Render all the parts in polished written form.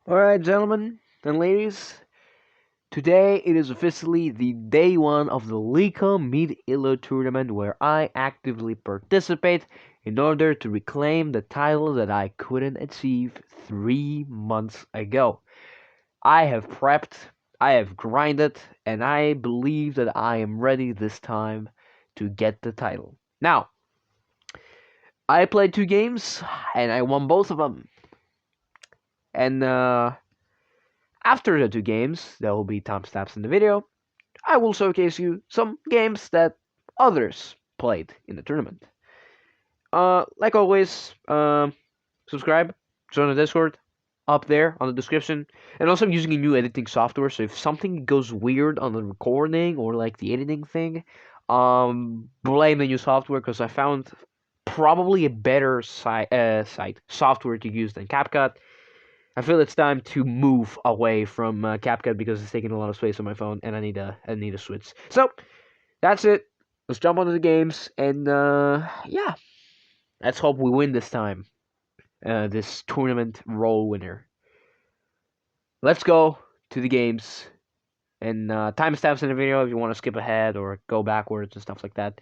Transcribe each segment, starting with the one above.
Alright, gentlemen and ladies, today it is officially the day one of the Leca Mid-Elo tournament where I actively participate in order to reclaim the title that I couldn't achieve 3 months ago. I have prepped, I have grinded, and I believe that I am ready this time to get the title. Now, I played 2 games and I won both of them. And after the 2 games, there will be timestamps in the video. I will showcase you some games that others played in the tournament. Like always, subscribe, join the Discord, up there on the description. And also I'm using a new editing software, so if something goes weird on the recording or like the editing thing, blame the new software because I found probably a better site software to use than CapCut. I feel it's time to move away from CapCut because it's taking a lot of space on my phone, and I need a switch. So that's it. Let's jump onto the games, and yeah, let's hope we win this time. This tournament role winner. Let's go to the games, and timestamps in the video if you want to skip ahead or go backwards and stuff like that.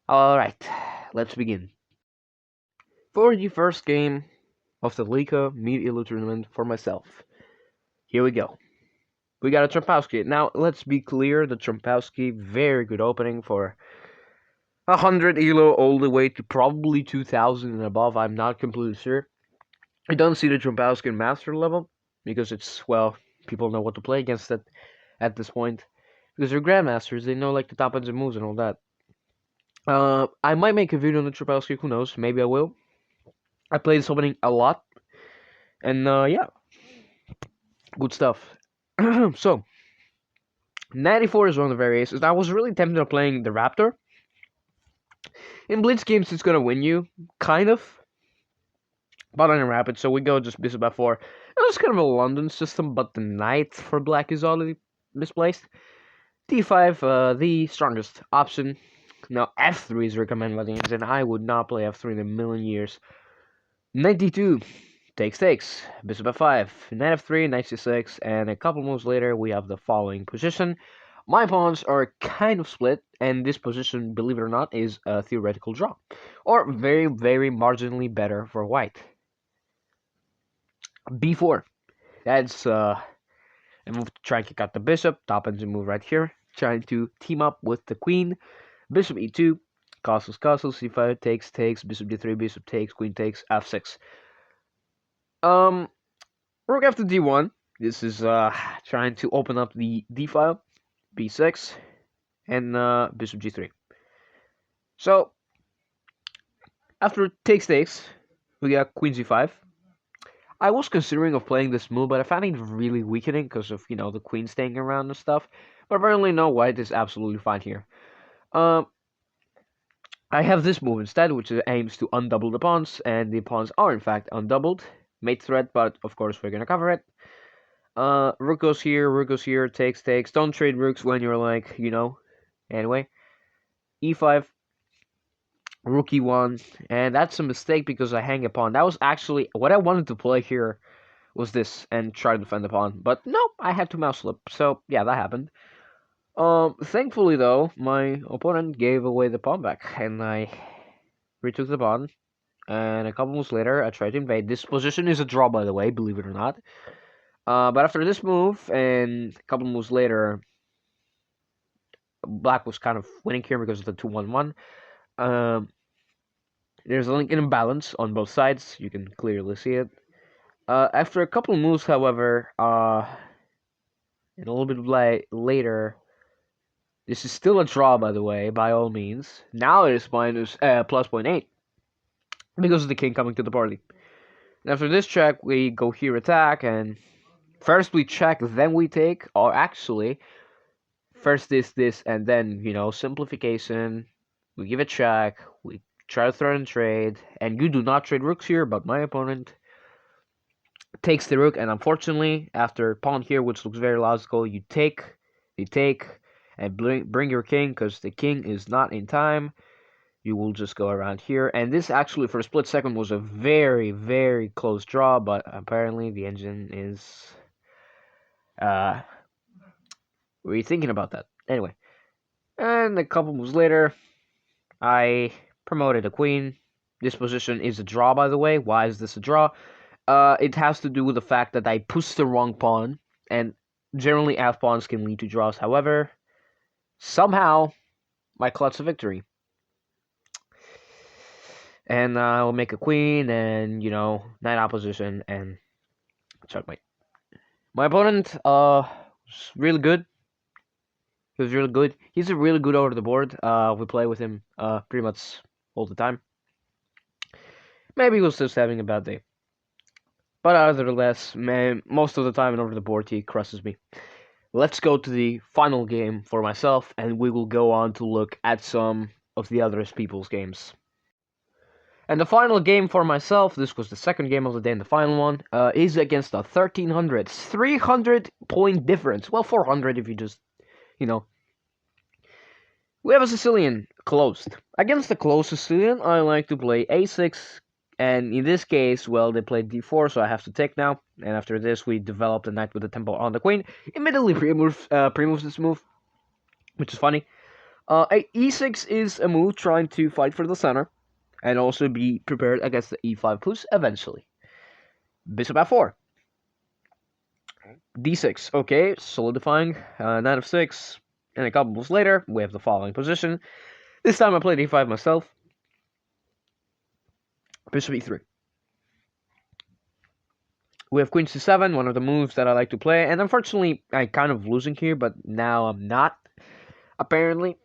All right, let's begin. For the first game of the Leca Mid-Elo tournament for myself. Here we go. We got a Trumpowski. Now, let's be clear, the Trumpowski, very good opening for 100 elo all the way to probably 2000 and above. I'm not completely sure. I don't see the Trumpowski in master level because it's, well, people know what to play against it at this point. Because they're grandmasters, they know like the top ends and moves and all that. I might make a video on the Trumpowski, who knows, maybe I will. I play this opening a lot, and yeah, good stuff. So, 94 is one of the variations. I was really tempted on playing the Raptor. In Blitz games, it's gonna win you, kind of. But on a Rapid, so we go just Bishop f4. It was kind of a London system, but the Knight for black is already misplaced. d5, the strongest option. Now, f3 is recommended by the end, and I would not play f3 in a million years. Knight d2, takes. Bishop f5, knight f3, knight c6, and a couple moves later, we have the following position. My pawns are kind of split, and this position, believe it or not, is a theoretical draw. Or very, very marginally better for white. b4. That's a move to try and kick out the bishop. Top ends a move right here. Trying to team up with the queen. Bishop e2. Castles, c5, takes, bishop d3, bishop takes, queen takes, f6. Rook after d1. This is trying to open up the d file. b6, and bishop g3. So, after takes, we got queen g5. I was considering of playing this move, but I found it really weakening because of, the queen staying around and stuff. But apparently no, white is absolutely fine here. I have this move instead, which aims to undouble the pawns, and the pawns are in fact undoubled. Mate threat, but of course we're gonna cover it. Rook goes here, takes. Don't trade rooks when you're like, Anyway, e5, rook e1, and that's a mistake because I hang a pawn. That was actually what I wanted to play here, was this and try to defend the pawn. But no, I had to mouse slip. So yeah, that happened. Thankfully though, my opponent gave away the pawn back, and I retook the pawn. And a couple moves later, I tried to invade. This position is a draw, by the way, believe it or not. But after this move, and a couple moves later, black was kind of winning here because of the 2-1-1. There's an imbalance on both sides. You can clearly see it. After a couple moves, however, and a little bit later, this is still a draw, by the way, by all means. Now it is plus 0.8 because of the king coming to the party. And after this check, we go here attack, and first we check, then we take, or actually, first this, and then, simplification. We give a check, we try to throw in trade, and you do not trade rooks here, but my opponent takes the rook, and unfortunately, after pawn here, which looks very logical, you take, and bring your king, because the king is not in time. You will just go around here, and this actually for a split second was a very, very close draw, but apparently the engine is uh rethinking about that. Anyway, and a couple moves later, I promoted a queen. This position is a draw, by the way. Why is this a draw? It has to do with the fact that I pushed the wrong pawn, and generally f pawns can lead to draws. However, somehow my clutch a victory, and I'll make a queen, and knight opposition, and checkmate. My opponent was really good. He was really good. He's a really good over the board. We play with him pretty much all the time. Maybe he was just having a bad day. But otherwise, man, most of the time and over the board, he crushes me. Let's go to the final game for myself, and we will go on to look at some of the other people's games. And the final game for myself, this was the second game of the day and the final one, is against a 1300. 300-point difference. Well, 400 if you just, you know. We have a Sicilian closed. Against the closed Sicilian, I like to play a6. And in this case, well, they played d4, so I have to take now. And after this, we develop the knight with the tempo on the queen. Immediately pre-moves this move, which is funny. E6 is a move trying to fight for the center, and also be prepared against the e5 push eventually. Bishop f4. d6, okay, solidifying. Knight of 6. And a couple moves later, we have the following position. This time I played e5 myself. Bishop e3. We have queen c7, one of the moves that I like to play, and unfortunately I'm kind of losing here, but now I'm not, apparently.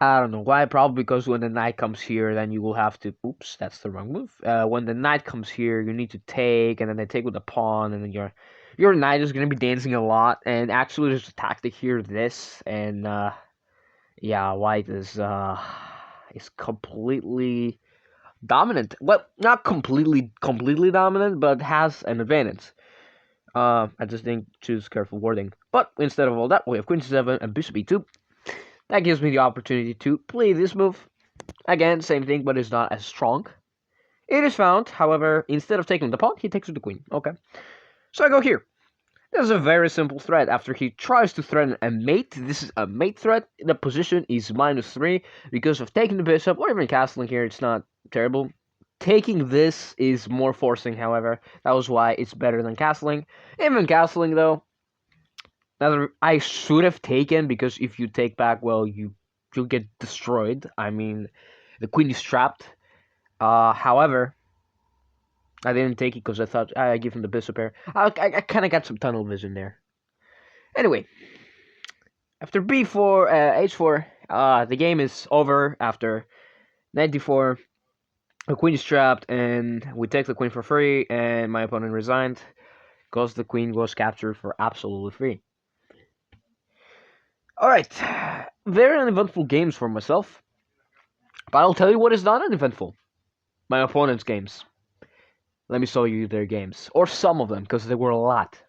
I don't know why, probably because when the knight comes here, then you will have to, oops, that's the wrong move. When the knight comes here, you need to take, and then they take with the pawn, and then your knight is going to be dancing a lot, and actually there's a tactic here, this, and yeah, white is completely dominant. Well, not completely dominant, but has an advantage. I just think choose careful wording. But instead of all that, we have queen c7 and bishop e2. That gives me the opportunity to play this move. Again, same thing, but it's not as strong. It is found, however, instead of taking the pawn, he takes with the queen. Okay. So I go here. This is a very simple threat. After he tries to threaten a mate, this is a mate threat. The position is -3 because of taking the bishop, or even castling here. It's not terrible. Taking this is more forcing, however. That was why it's better than castling. Even castling, though, I should have taken, because if you take back, well, you'll get destroyed. I mean, the queen is trapped. However, I didn't take it because I thought I give him the bishop here. I kind of got some tunnel vision there. Anyway, after b4, h4, the game is over. After knight d4, the queen is trapped, and we take the queen for free, and my opponent resigned because the queen was captured for absolutely free. Alright, very uneventful games for myself, but I'll tell you what is not uneventful. My opponent's games. Let me show you their games, or some of them, because there were a lot.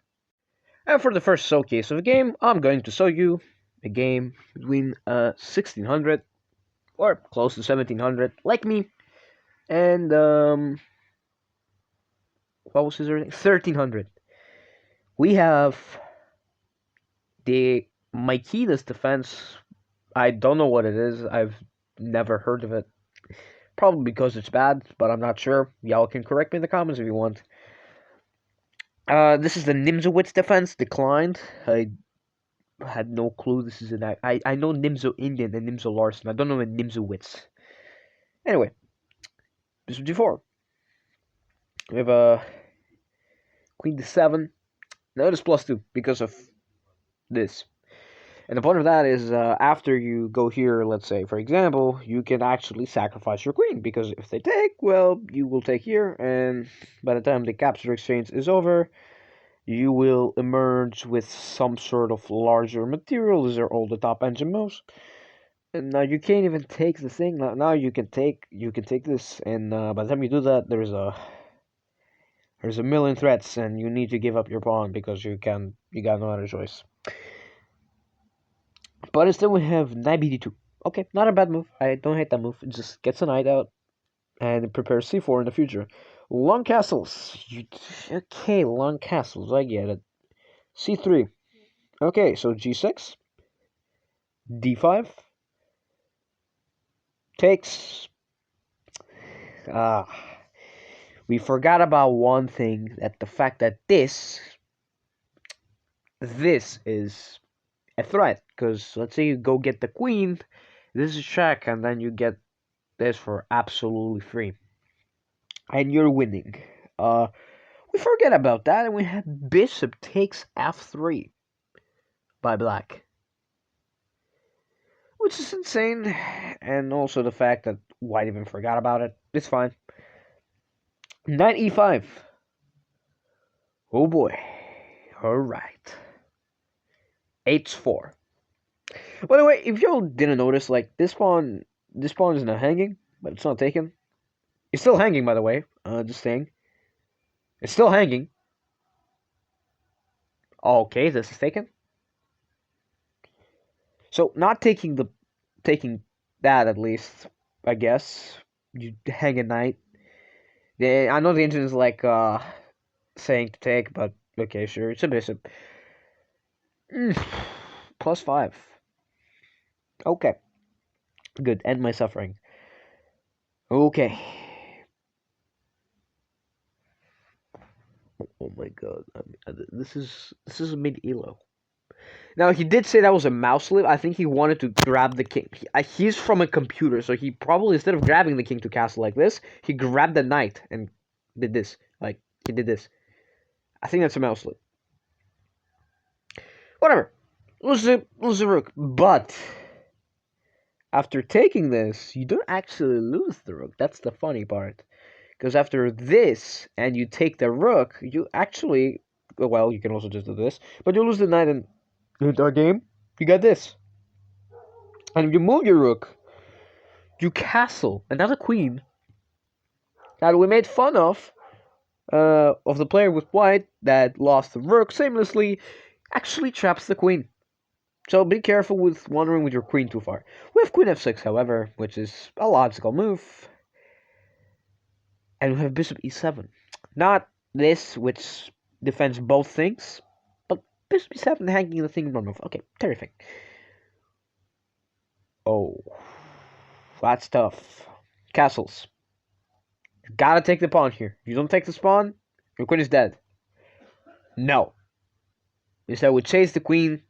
And for the first showcase of a game, I'm going to show you a game between 1600, or close to 1700, like me, and what was his rating? 1300. We have the Mikitas defense. I don't know what it is. I've never heard of it. Probably because it's bad, but I'm not sure. Y'all can correct me in the comments if you want. This is the Nimzowitz defense, declined. I had no clue this is an... I know Nimzo Indian and Nimzo Larson. I don't know a Nimzowitz. Anyway, bishop g4. We have a queen d7. Notice +2 because of this. And the point of that is, after you go here, let's say, for example, you can actually sacrifice your queen, because if they take, well, you will take here, and by the time the capture exchange is over, you will emerge with some sort of larger material. These are all the top engine moves. And now you can't even take the thing. Now you can take this, and by the time you do that, there's a million threats, and you need to give up your pawn because you got no other choice. But instead we have knight bd2. Okay, not a bad move. I don't hate that move. It just gets a knight out and it prepares c4 in the future. Long castles. Okay, long castles. I get it. c3. Okay, so g6, d5 takes. Ah, we forgot about one thing. That the fact that this is a threat. Because let's say you go get the queen, this is check, and then you get this for absolutely free, and you're winning. Uh, we forget about that, and we have bishop takes f3 by black, which is insane, and also the fact that white even forgot about it. It's fine. Knight e5. Oh boy. All right. h4. By the way, if y'all didn't notice, like this pawn is not hanging, but it's not taken. It's still hanging, by the way. Just saying. It's still hanging. Okay, this is taken. So not taking that at least, I guess. You hang a knight. I know the engine is like saying to take, but okay, sure, it's a bishop. +5. Okay, good. End my suffering. Okay. Oh my god, this is a mid elo. Now he did say that was a mouse slip. I think he wanted to grab the king. He's from a computer, so he probably instead of grabbing the king to castle like this, he grabbed the knight and did this. Like he did this. I think that's a mouse slip. Whatever. Lose the rook. But after taking this, you don't actually lose the rook. That's the funny part. Because after this, and you take the rook, you actually, well, you can also just do this, but you lose the knight in our game. You got this. And if you move your rook, you castle another queen that we made fun of the player with white that lost the rook seamlessly, actually traps the queen. So be careful with wandering with your queen too far. We have queen f6, however, which is a logical move. And we have bishop e7. Not this, which defends both things, but bishop e7 hanging the thing in one move. Okay, terrifying. Oh, that's tough. Castles. Gotta take the pawn here. If you don't take the pawn, your queen is dead. No. Instead, we chase the queen,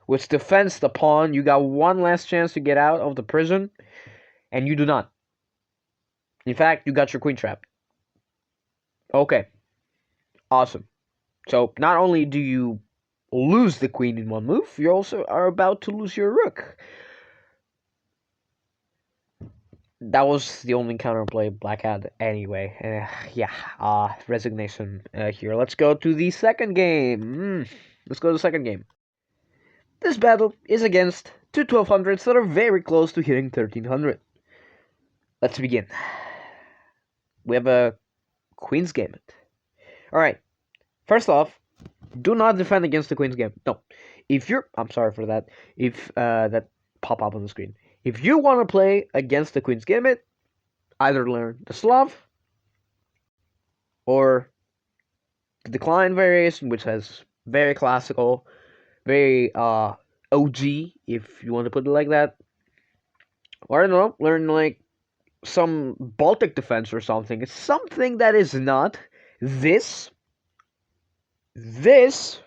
which defends the pawn. You got one last chance to get out of the prison, and you do not. In fact, you got your queen trapped. Okay, awesome. So not only do you lose the queen in one move, you also are about to lose your rook. That was the only counterplay Black had anyway. Resignation here. Let's go to the second game. Let's go to the second game. This battle is against two 1200s that are very close to hitting 1300. Let's begin. We have a Queen's Gambit. Alright, first off, do not defend against the Queen's Gambit. No. If you're... I'm sorry for that. If that pop up on the screen. If you want to play against the Queen's Gambit, either learn the Slav or the Decline variation, which has very classical, very OG, if you want to put it like that. Or I don't know, learn like some Baltic defense or something. It's something that is not this, this,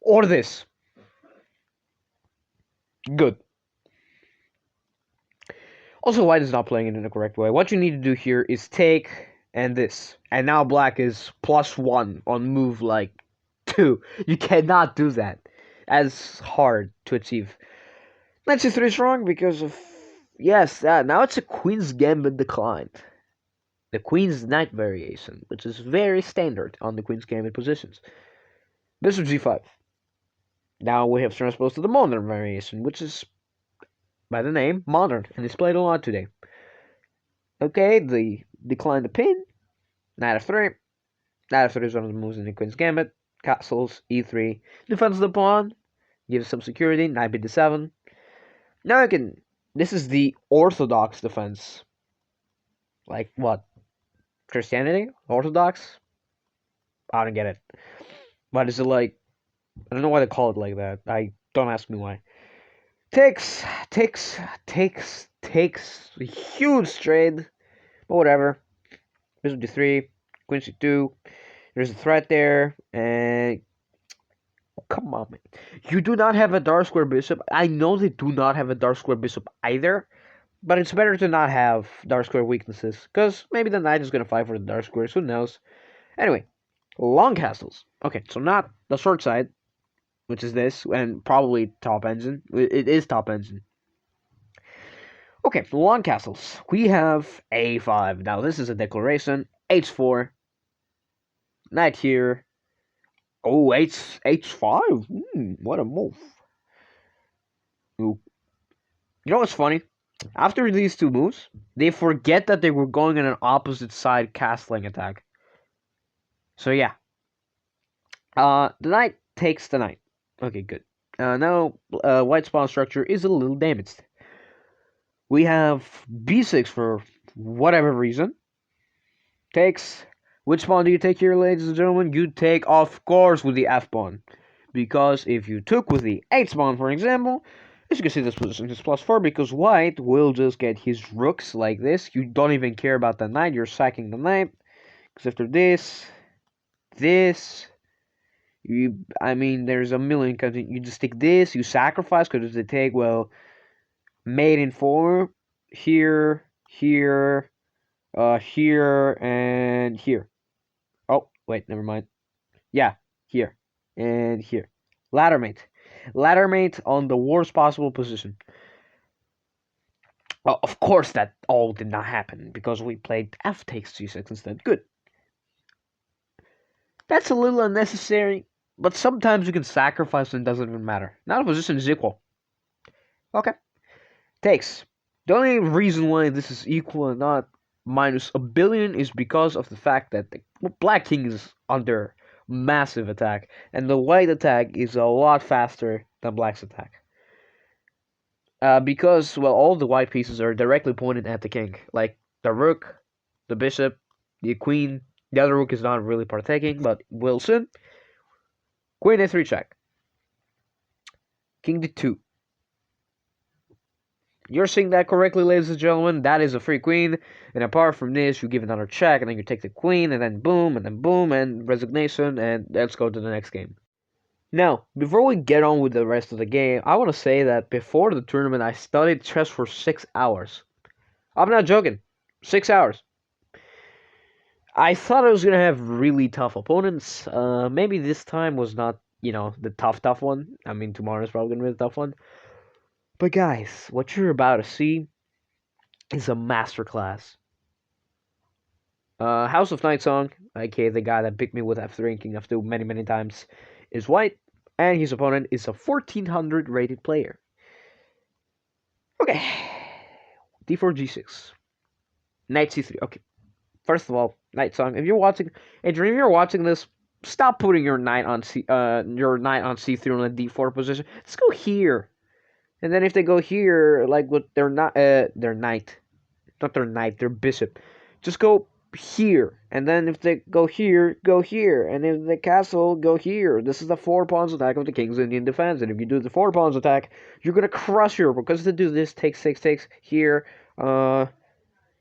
or this. Good. Also, white is not playing it in the correct way. What you need to do here is take and this. And now black is +1 on move like 2. You cannot do that. As hard to achieve. Knight c3 is wrong because of... Yes, that. Now it's a Queen's Gambit declined. The Queen's Knight variation, which is very standard on the Queen's Gambit positions. Bishop g5. Now we have transposed to the modern variation, which is by the name modern, and it's played a lot today. Okay, the decline the pin, knight f3. Knight f3 is one of the moves in the Queen's Gambit. Castles, e3, defends the pawn, gives some security, knight b7. Now I can. This is the orthodox defense. Like what? Christianity? Orthodox? I don't get it. But is it like? I don't know why they call it like that. I don't ask me why. Takes, takes a huge trade. But whatever. Bishop d3, queen c2. There's a threat there, and come on, man. You do not have a dark square bishop. I know they do not have a dark square bishop either, but it's better to not have dark square weaknesses, because maybe the knight is going to fight for the dark squares, who knows. Anyway, long castles. Okay, so not the short side, which is this, and probably top engine. It is top engine. Okay, long castles. We have a5. Now this is a declaration. h4. Knight here. Oh, h5. What a move. Ooh. You know what's funny? After these two moves, they forget that they were going in an opposite side castling attack. So yeah. The knight takes the knight. Okay, good. Now, white's pawn structure is a little damaged. We have b6 for whatever reason. Takes. Which pawn do you take here, ladies and gentlemen? You take, of course, with the f pawn. Because if you took with the h pawn, for example, as you can see, this position is +4 because white will just get his rooks like this. You don't even care about the knight. You're sacking the knight. Because after this, I mean, there's a million. You just take this, you sacrifice because they take, well, mate in 4, here, here, here, and here. Oh, wait, never mind. Yeah, here and here. Ladder mate. Ladder mate on the worst possible position. Of course, that all did not happen because we played f takes g6 instead. Good. That's a little unnecessary, but sometimes you can sacrifice and it doesn't even matter. Now the position is equal. Okay. Takes. The only reason why this is equal and not minus a billion is because of the fact that the black king is under massive attack, and the white attack is a lot faster than black's attack. Because, well, all the white pieces are directly pointed at the king, like the rook, the bishop, the queen. The other rook is not really partaking, but will soon. Queen a3 check. King d2. You're seeing that correctly, ladies and gentlemen. That is a free queen. And apart from this, you give another check, and then you take the queen, and then boom, and resignation, and let's go to the next game. Now, before we get on with the rest of the game, I want to say that before the tournament, I studied chess for 6 hours. I'm not joking. 6 hours. I thought I was going to have really tough opponents. Maybe this time was not, the tough one. I mean, tomorrow's probably going to be the tough one. But guys, what you're about to see is a masterclass. House of Night Song, aka the guy that picked me with F3 and King F2 many times, is white, and his opponent is a 1400 rated player. Okay, d4 g6, knight c3. Okay, first of all, Night Song. If you're watching this, stop putting your knight on c3 on the d4 position. Let's go here, and then if they go here, like with their knight, not their knight, their bishop, just go here, and then if they go here, and if the castle, go here. This is the 4 pawns attack of the King's Indian defense, and if you do the 4 pawns attack, you're gonna crush your, because to do this, takes here,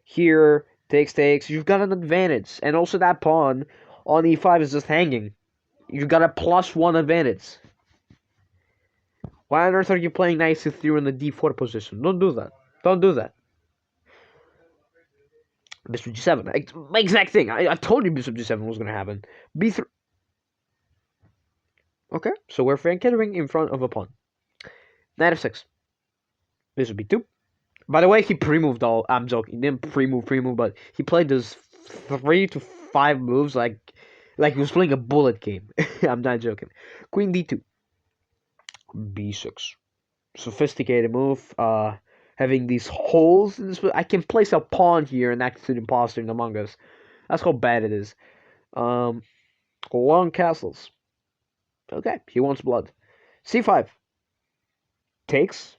here, takes, you've got an advantage, and also that pawn on e5 is just hanging. You've got a +1 advantage. Why on earth are you playing knight c3 in the d4 position? Don't do that. Don't do that. Bishop g7. Exact thing. I told you Bishop g7 was going to happen. b3. Okay, so we're Frank-entering in front of a pawn. Knight f6. Bishop b2. By the way, he pre-moved all. I'm joking. He didn't pre-move, but he played those 3 to 5 moves like he was playing a bullet game. I'm not joking. Queen d2. b6. Sophisticated move. Having these holes in this. I can place a pawn here and act as an imposter in Among Us. That's how bad it is. Long castles. Okay, he wants blood. c5. Takes.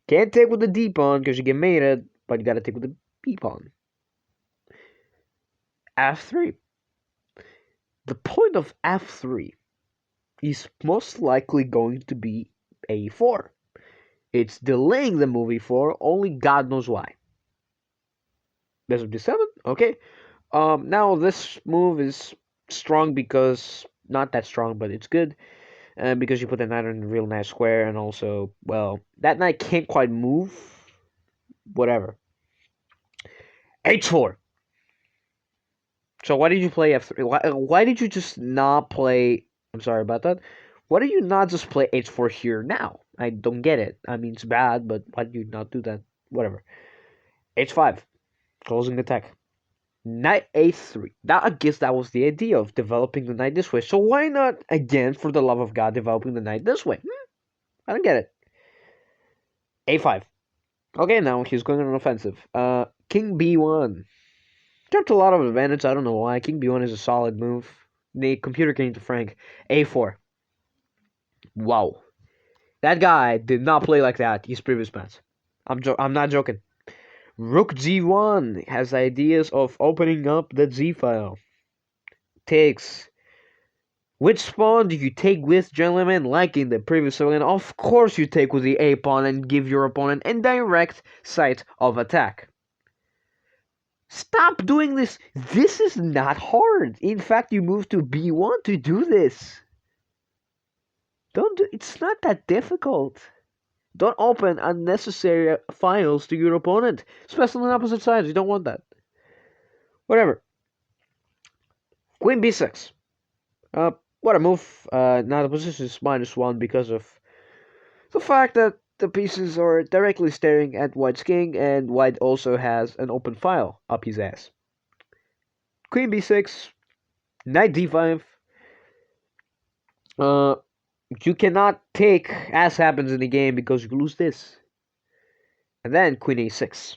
Can't take with the D pawn because you get mated, but you gotta take with the B pawn. F3. The point of F3 is most likely going to be A4. It's delaying the move E4, only God knows why. Bishop D7, okay. Now this move is strong because, not that strong, but it's good. Because you put the knight in a real nice square, and also, well, that knight can't quite move. Whatever. H4. So why did you play F3? Why did you just not play? I'm sorry about that. Why did you not just play H4 here now? I don't get it. I mean, it's bad, but why did you not do that? Whatever. H5. Closing attack. Knight A3. That, I guess that was the idea of developing the knight this way. So why not, again, for the love of God, developing the knight this way? I don't get it. A5. Okay, now he's going on an offensive. King B1. Dropped a lot of advantage. I don't know why. King B1 is a solid move. The computer came to Frank. A4. Wow. That guy did not play like that his previous match. I'm not joking. Rook G1 has ideas of opening up the Z file. Takes. Which pawn do you take with, gentlemen? Like in the previous one, of course you take with the A pawn and give your opponent a direct sight of attack. Stop doing this. This is not hard. In fact, you move to B1 to do this. Don't do. It's not that difficult. Don't open unnecessary files to your opponent, especially on opposite sides. You don't want that. Whatever. Queen B6. What a move. Now the position is -1 because of the fact that the pieces are directly staring at White's king, and White also has an open file up his ass. Queen B6, Knight D5. You cannot take as happens in the game because you lose this. And then Queen A6.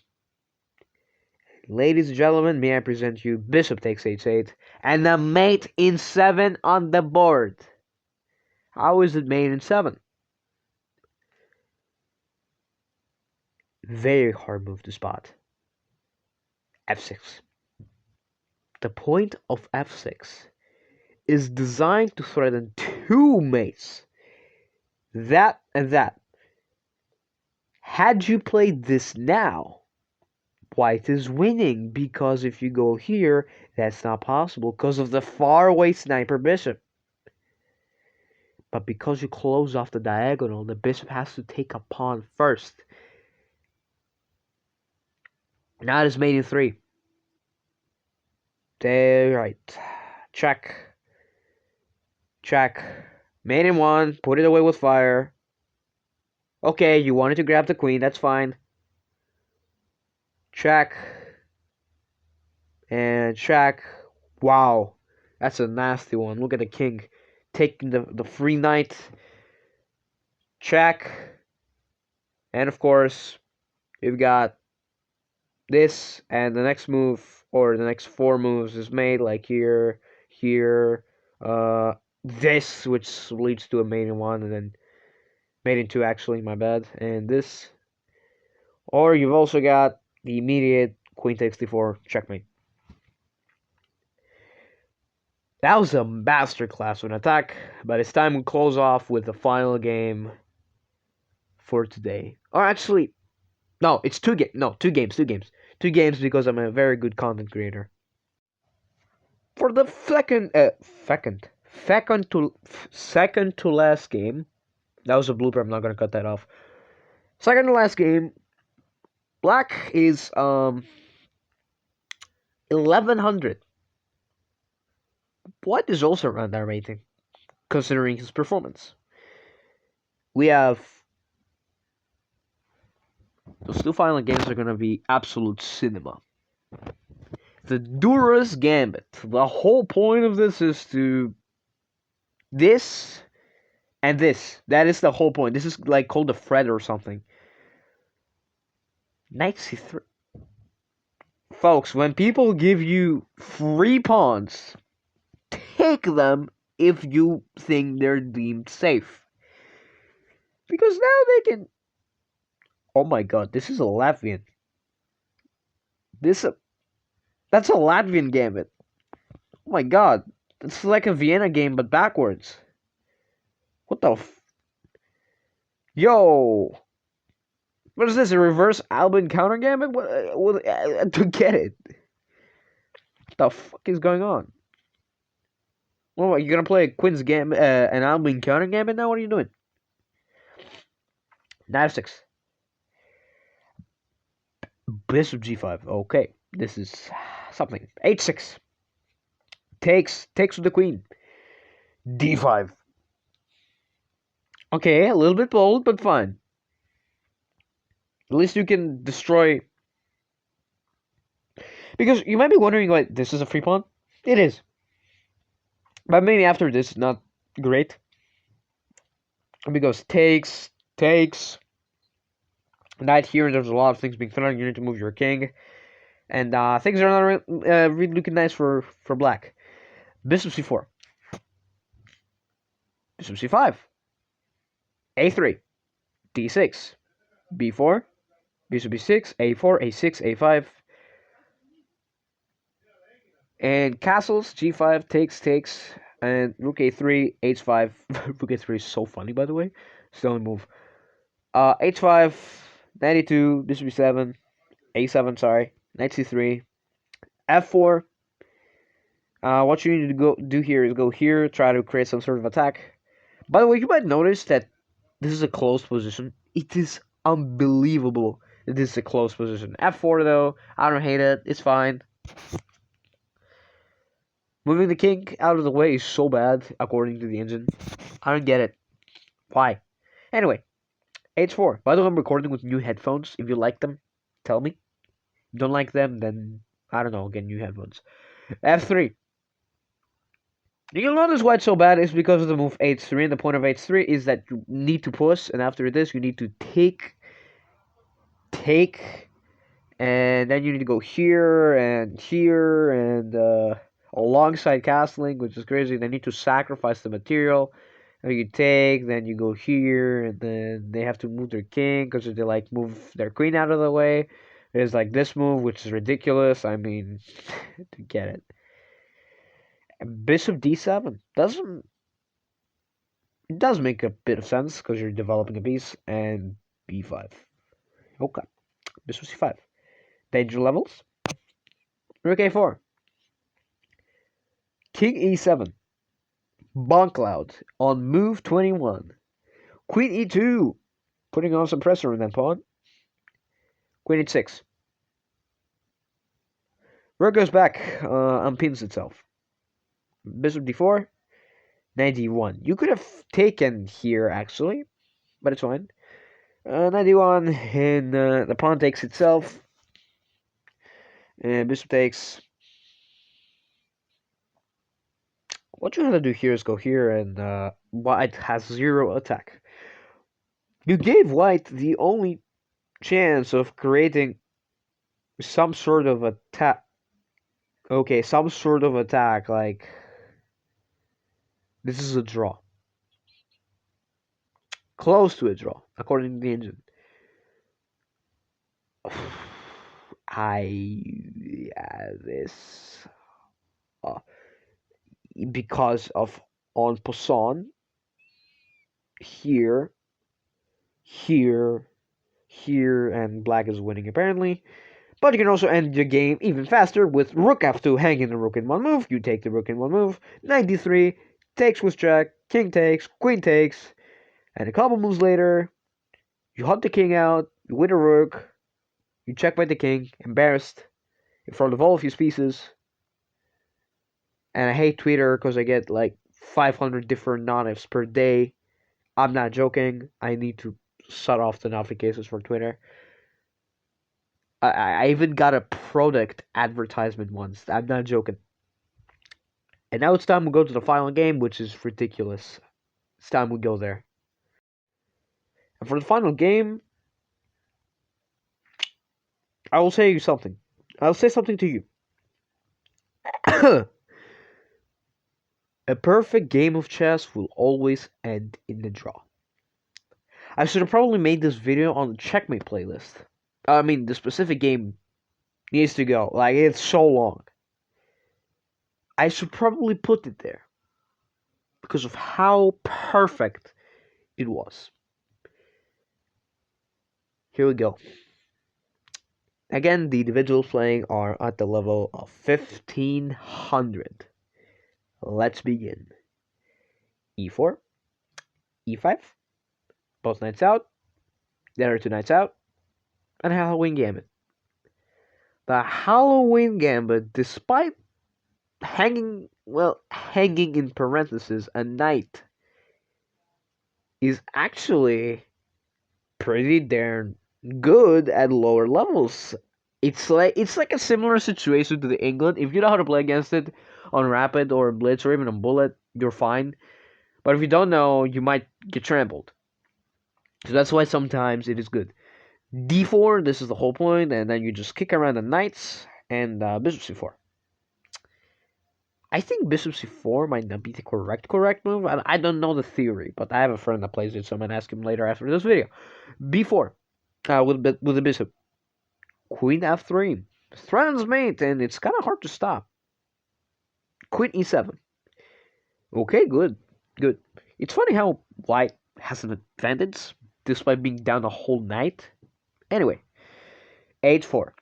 Ladies and gentlemen, may I present you Bishop takes H8 and a mate in 7 on the board. How is it mate in 7? Very hard move to spot. F6. The point of F6 is designed to threaten 2 mates. That and that. Had you played this now, White is winning, because if you go here, that's not possible because of the faraway sniper bishop. But because you close off the diagonal, the bishop has to take a pawn first. Now it is mate in 3. Right. Check. Check. Mate in 1. Put it away with fire. Okay, you wanted to grab the queen. That's fine. Check. And check. Wow. That's a nasty one. Look at the king. Taking the free knight. Check. And of course, you've got this, and the next move, or the next 4 moves is made, like here, here, this, which leads to a mate in 1, and then mate in 2, actually, my bad, and this. Or you've also got the immediate queen takes d4, checkmate. That was a masterclass of an attack, but it's time to close off with the final game for today. Or actually, no, it's 2 games. No, 2 games, 2 games. 2 games because I'm a very good content creator. For the second to last game, that was a blooper. I'm not gonna cut that off. Second to last game, Black is 1100. White is also around that rating, considering his performance. We have those 2 final games are gonna be absolute cinema. The Duras Gambit. The whole point of this is to this and this. That is the whole point. This is like called a thread or something. Knight C3. Folks, when people give you free pawns, take them if you think they're deemed safe. Because now they can Oh my god, this is a Latvian. This that's a Latvian gambit. Oh my god, it's like a Vienna game but backwards. What the yo? What is this? A reverse Albin counter gambit? I don't get it. What the fuck is going on? Well, what, you gonna play a Quinn's gambit, an Albin counter gambit now? What are you doing? Knight f6. Bishop g5. Okay, this is something. h6. Takes with the queen. d5. Okay, a little bit bold, but fine. At least you can destroy. Because you might be wondering, like, this is a free pawn? It is. But maybe after this, not great. Because takes. Knight here, there's a lot of things being thrown. You need to move your king. And things are not really looking nice for black. Bishop c4. Bishop c5. a3. d6. b4. Bishop b6. a4. a6. a5. And castles, g5, takes, and rook a3, h5. Rook a3 is so funny, by the way. Still move. H5, 92, bishop b7, a7, sorry, knight c3, f4. What you need to do here is go here, try to create some sort of attack. By the way, you might notice that this is a closed position. It is unbelievable that this is a closed position. f4, though, I don't hate it. It's fine. Moving the king out of the way is so bad, according to the engine. I don't get it. Why? Anyway, h4. By the way, I'm recording with new headphones. If you like them, tell me. If you don't like them, then, I don't know, get new headphones. f3. You'll notice why it's so bad is because of the move h3, and the point of h3 is that you need to push, and after this, you need to take, and then you need to go here, and alongside castling, which is crazy. They need to sacrifice the material. And you take, then you go here, and then they have to move their king because they like move their queen out of the way. There's like this move, which is ridiculous. I mean, to get it. And Bishop d7 does make a bit of sense because you're developing a piece, and b5. Okay, Bishop c5. Danger levels. Rook a4. King e7. Bomb cloud on move 21. Queen e2. Putting on some pressure on that pawn. Queen h6. Rook goes back, unpins itself. Bishop d4. Knight d1. You could have taken here, actually, but it's fine. Knight d1, and the pawn takes itself. And bishop takes. What you have to do here is go here, and white has 0 attack. You gave white the only chance of creating some sort of attack. Okay, some sort of attack, like, this is a draw. Close to a draw, according to the engine. This uh, because of en passant here, here, and black is winning apparently. But you can also end the game even faster with rook f2, hanging the rook in one move. You take the rook in one move. Knight d3, takes with jack, king takes, queen takes, and a couple moves later, you hunt the king out, you win a rook, you checkmate the king, embarrassed, in front of all of his pieces. And I hate Twitter because I get like 500 different non-ifs per day. I'm not joking. I need to shut off the notifications for Twitter. I even got a product advertisement once. I'm not joking. And now it's time we go to the final game, which is ridiculous. It's time we go there. And for the final game, I will say you something. I'll say something to you. A perfect game of chess will always end in a draw. I should have probably made this video on the checkmate playlist. I mean, the specific game needs to go. Like, it's so long. I should probably put it there because of how perfect it was. Here we go. Again, the individuals playing are at the level of 1500. Let's begin. E4, E5, both knights out, the other two knights out, and Halloween Gambit. The Halloween Gambit, despite hanging in parentheses, a knight, is actually pretty darn good at lower levels. It's like a similar situation to the England. If you know how to play against it on rapid or blitz or even on bullet, you're fine. But if you don't know, you might get trampled. So that's why sometimes it is good. D4, this is the whole point, and then you just kick around the knights and bishop c4. I think bishop c4 might not be the correct move. I don't know the theory, but I have a friend that plays it, so I'm gonna ask him later after this video. B4, with the bishop. Queen f3, threatens mate, and it's kind of hard to stop. Queen e7. Okay, good. It's funny how white has an advantage despite being down a whole knight. Anyway, h4.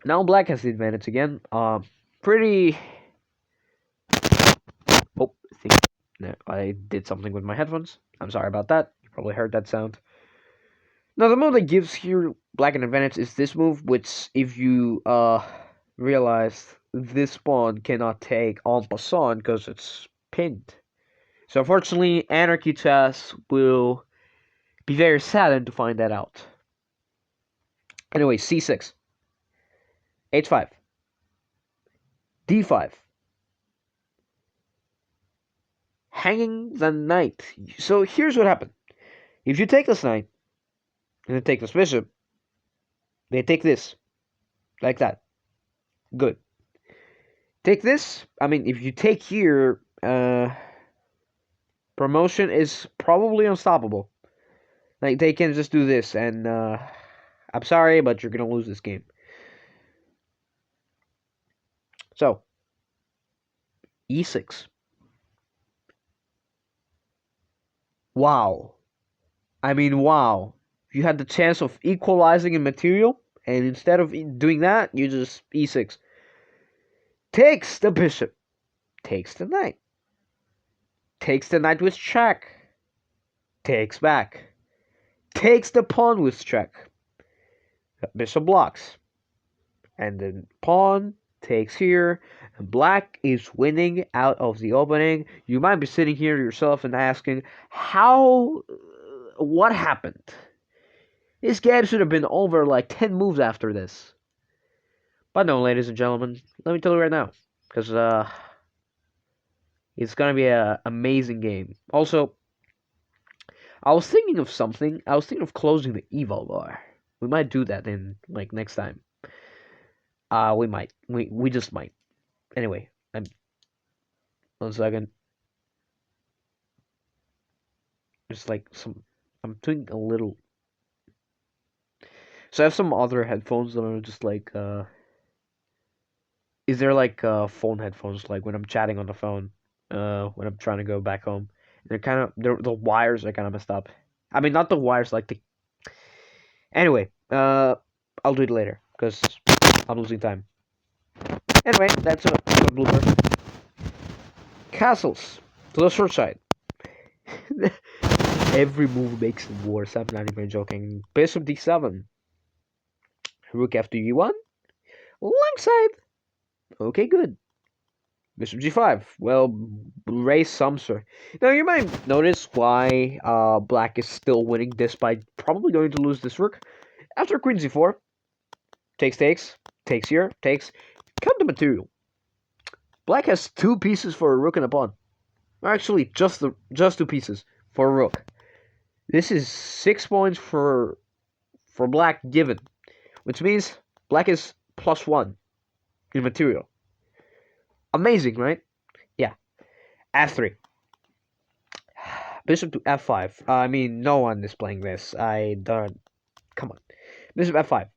Now black has the advantage again. Pretty. Oh, I did something with my headphones. I'm sorry about that. You probably heard that sound. Now the move that gives here black an advantage is this move, which if you realize this pawn cannot take en passant because it's pinned. So unfortunately, Anarchy Chess will be very saddened to find that out. Anyway, c6, h5, d5, hanging the knight. So here's what happened. If you take this knight, and then take this bishop, they take this, like that. Good. Take this, I mean, if you take here, promotion is probably unstoppable. Like, they can just do this, and I'm sorry, but you're going to lose this game. So, e6. Wow. I mean, wow. You had the chance of equalizing in material, and instead of doing that, you just e6. Takes the bishop. Takes the knight. Takes the knight with check. Takes back. Takes the pawn with check. Bishop blocks. And then pawn takes here. And black is winning out of the opening. You might be sitting here yourself and asking, what happened? This game should have been over like 10 moves after this. But no, ladies and gentlemen, let me tell you right now. Because it's going to be an amazing game. Also, I was thinking of something. I was thinking of closing the eval bar. We might do that in, like, next time. We might. We just might. Anyway, 1 second. Just like I'm doing a little. So I have some other headphones that are just like, is there like phone headphones, like when I'm chatting on the phone, when I'm trying to go back home. The wires are kind of messed up. I mean, not the wires, like the. Anyway, I'll do it later because I'm losing time. Anyway, that's a blooper. Castles to the short side. Every move makes it worse. I'm not even joking. Bishop d7. Rook after e1. Long side. Okay, good. Bishop g5. Well, raise some sort. Now, you might notice why black is still winning despite probably going to lose this rook. After queen c4. Takes. Takes here. Takes. Cut the material. Black has 2 pieces for a rook and a pawn. Actually, just 2 pieces for a rook. This is 6 points for black given, which means black is +1 in material. Amazing, right? Yeah. f3. Bishop to f5. I mean, no one is playing this. I don't. Come on. Bishop f5.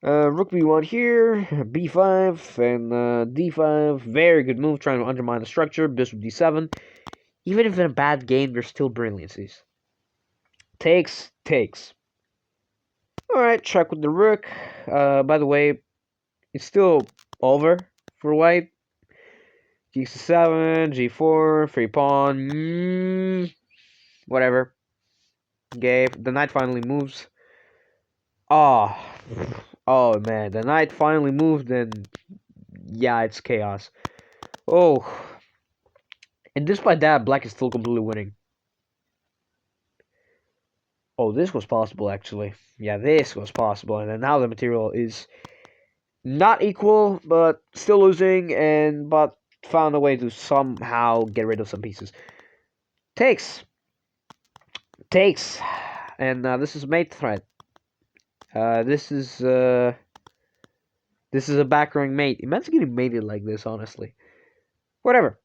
Rook b1 here, b5, and d5. Very good move, trying to undermine the structure. Bishop d7. Even if in a bad game, there's still brilliancies. Takes, takes. Alright, check with the rook. By the way, it's still over for white. g7, g4, free pawn. Whatever. Gave. The knight finally moves. Oh, oh man, the knight finally moved, and yeah, it's chaos. Oh, and despite that, black is still completely winning. Oh, this was possible actually. Yeah, this was possible, and then now the material is not equal, but still losing, and but found a way to somehow get rid of some pieces. Takes, takes, and this is mate threat. This is a back ring mate. Imagine getting mated like this, honestly. Whatever.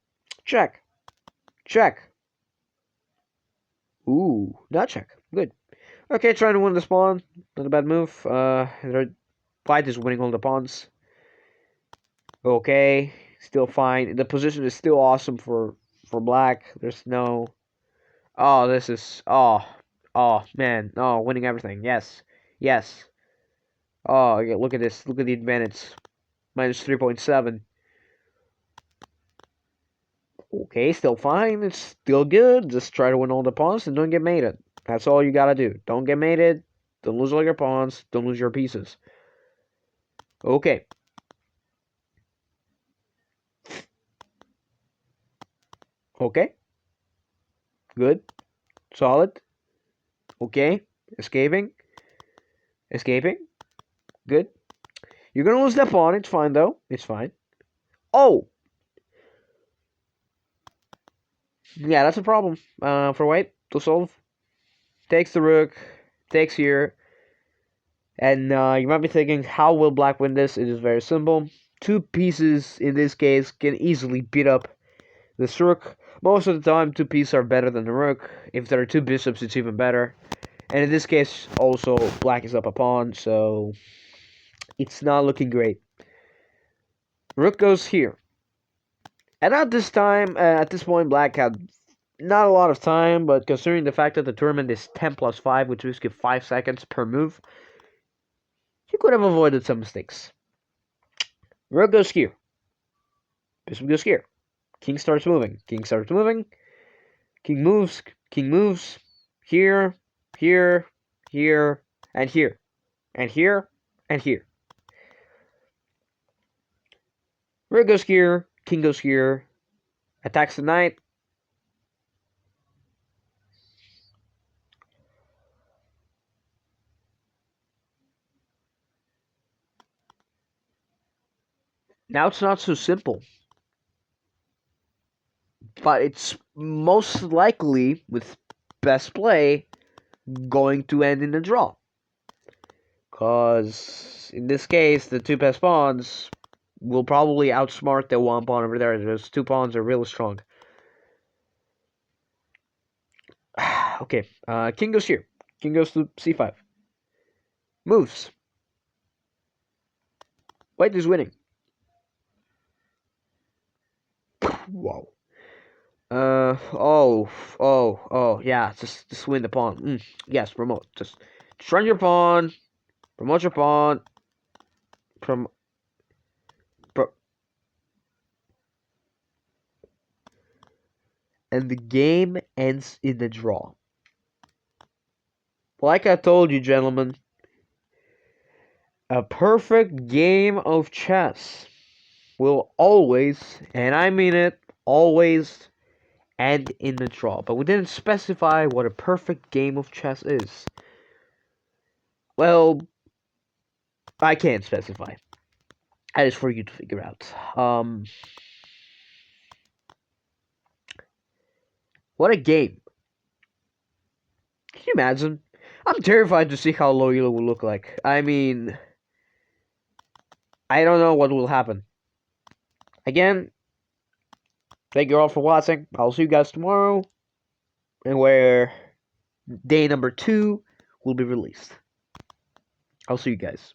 Check. Check. Ooh, not check. Good. Okay, trying to win the pawn. Not a bad move. White is winning all the pawns. Okay, still fine. The position is still awesome for black. There's no. Oh, this is. Oh man. Oh, winning everything. Yes, yes. Oh, yeah, look at this. Look at the advantage. Minus 3.7. Okay, still fine. It's still good. Just try to win all the pawns and don't get mated. That's all you gotta do. Don't get mated. Don't lose all your pawns. Don't lose your pieces. Okay. Okay. Good. Solid. Okay. Escaping. Escaping. Good. You're gonna lose that pawn. It's fine though. It's fine. Oh! Yeah, that's a problem. For white to solve. Takes the rook. Takes here. And you might be thinking, how will black win this? It is very simple. Two pieces in this case can easily beat up this rook. Most of the time, two pieces are better than the rook. If there are two bishops, it's even better. And in this case, also, black is up a pawn, so it's not looking great. Rook goes here. And at this time, at this point, black had not a lot of time, but considering the fact that the tournament is 10 plus 5, which means give 5 seconds per move, you could have avoided some mistakes. Rook goes here. Bishop goes here. King starts moving. King starts moving. King moves. King moves. Here, here, here, and here. And here, and here. Rook goes here. King goes here. Attacks the knight. Now it's not so simple. But it's most likely, with best play, going to end in a draw. Because in this case, the two best pawns will probably outsmart the one pawn over there. Those two pawns are really strong. Okay, king goes here. King goes to c5. Moves. White is winning. Wow. Oh, yeah, just win the pawn. Yes, promote. Just run your pawn, promote your pawn, prom, pro and the game ends in a draw. Like I told you, gentlemen, a perfect game of chess will always, and I mean it, always end in a draw. But we didn't specify what a perfect game of chess is. Well, I can't specify. That is for you to figure out. What a game. Can you imagine? I'm terrified to see how Loyola will look like. I mean, I don't know what will happen. Again, thank you all for watching. I'll see you guys tomorrow. and where day number 2 will be released. I'll see you guys.